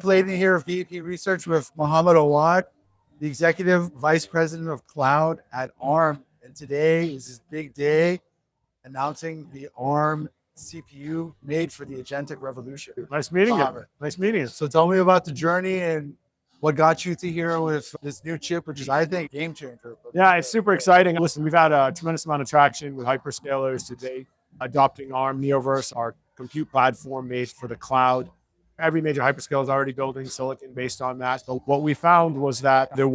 Pouladian here of VP Research with Mohamed Awad, the Executive Vice President of Cloud at Arm. And today is this big day announcing the Arm CPU made for the Agentic revolution. Nice meeting you. Mohamed. Nice meeting you. So tell me about the journey and what got you to here with this new chip, which is, I think, a game changer. Yeah, it's super exciting. Listen, we've had a tremendous amount of traction with hyperscalers today, adopting Arm Neoverse, our compute platform made for the cloud. Every major hyperscaler is already building silicon based on that. But what we found was that the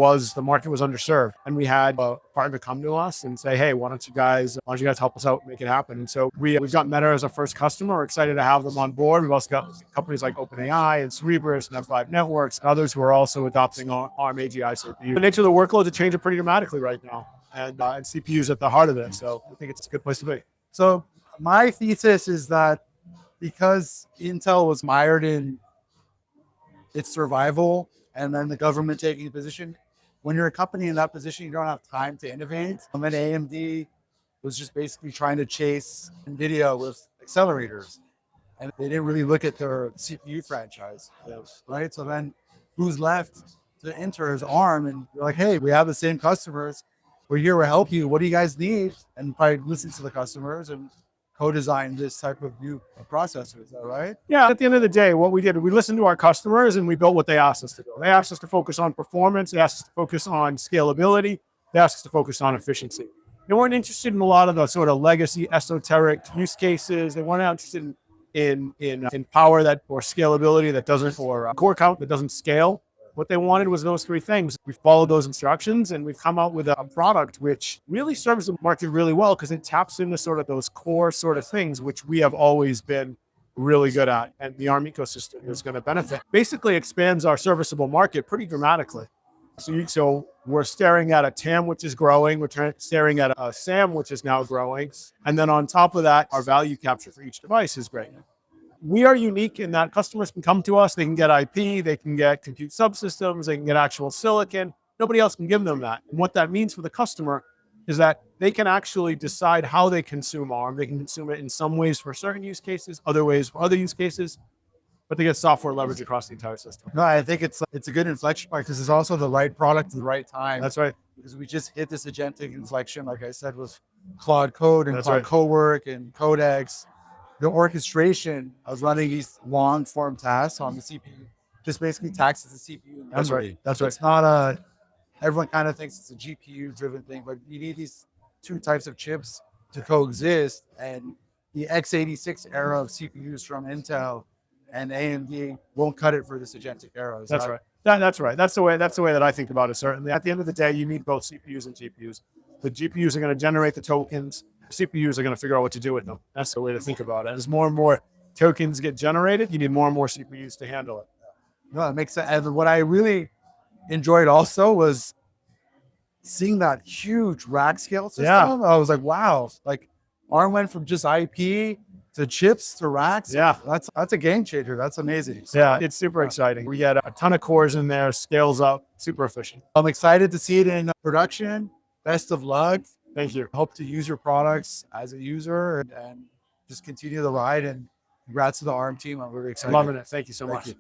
market was underserved, and we had a partner come to us and say, "Hey, why don't you guys help us out, make it happen?" And so we've got Meta as our first customer. We're excited to have them on board. We've also got companies like OpenAI and Cerebras and F5 Networks, and others who are also adopting Arm AGI CPU. The nature of the workloads are changing pretty dramatically right now, and CPUs at the heart of it. So I think it's a good place to be. So my thesis is that because Intel was mired in its survival and then the government taking a position, when you're a company in that position, you don't have time to innovate. And then AMD was just basically trying to chase NVIDIA with accelerators. And they didn't really look at their CPU franchise, right? So then who's left to enter is Arm. And you're like, hey, we have the same customers. We're here to help you. What do you guys need? And probably listen to the customers and co-design this type of new processor. Is that right? Yeah, at the end of the day, what we did, we listened to our customers and we built what they asked us to do. They asked us to focus on performance. They asked us to focus on scalability. They asked us to focus on efficiency. They weren't interested in a lot of the sort of legacy esoteric use cases. They weren't interested in power that or scalability that doesn't, or core count that doesn't scale. What they wanted was those three things. We followed those instructions and we've come out with a product which really serves the market really well because it taps into sort of those core sort of things which we have always been really good at, and the Arm ecosystem is going to benefit. Basically expands our serviceable market pretty dramatically. So we're staring at a TAM which is growing, we're staring at a SAM which is now growing, and then on top of that, our value capture for each device is great. We are unique in that customers can come to us, they can get IP, they can get compute subsystems, they can get actual silicon. Nobody else can give them that. And what that means for the customer is that they can actually decide how they consume Arm. They can consume it in some ways for certain use cases, other ways for other use cases, but they get software leverage across the entire system. No, I think it's a good inflection point because it's also the right product at the right time. That's right. Because we just hit this agentic inflection, like I said, with Claude Code and That's Claude right. Cowork and Codex. The orchestration of running these long form tasks on the CPU just basically taxes the CPU. That's right. That's right. It's not everyone kind of thinks it's a GPU driven thing, but you need these two types of chips to coexist. And the x86 era of CPUs from Intel and AMD won't cut it for this agentic era. That's right. That's right. That's the way that I think about it. Certainly, at the end of the day, you need both CPUs and GPUs. The GPUs are going to generate the tokens. CPUs are going to figure out what to do with them. That's the way to think about it. As more and more tokens get generated, you need more and more CPUs to handle it. No, that makes sense. And what I really enjoyed also was seeing that huge rack scale system. Yeah. I was like, wow, like Arm went from just IP to chips to racks. Yeah. That's a game changer. That's amazing. So, yeah, it's super exciting. We had a ton of cores in there, scales up, super efficient. I'm excited to see it in production. Best of luck. Thank you. Hope to use your products as a user and just continue the ride. And congrats to the Arm team. I'm very excited. Loving it. Thank you so much. Thank you.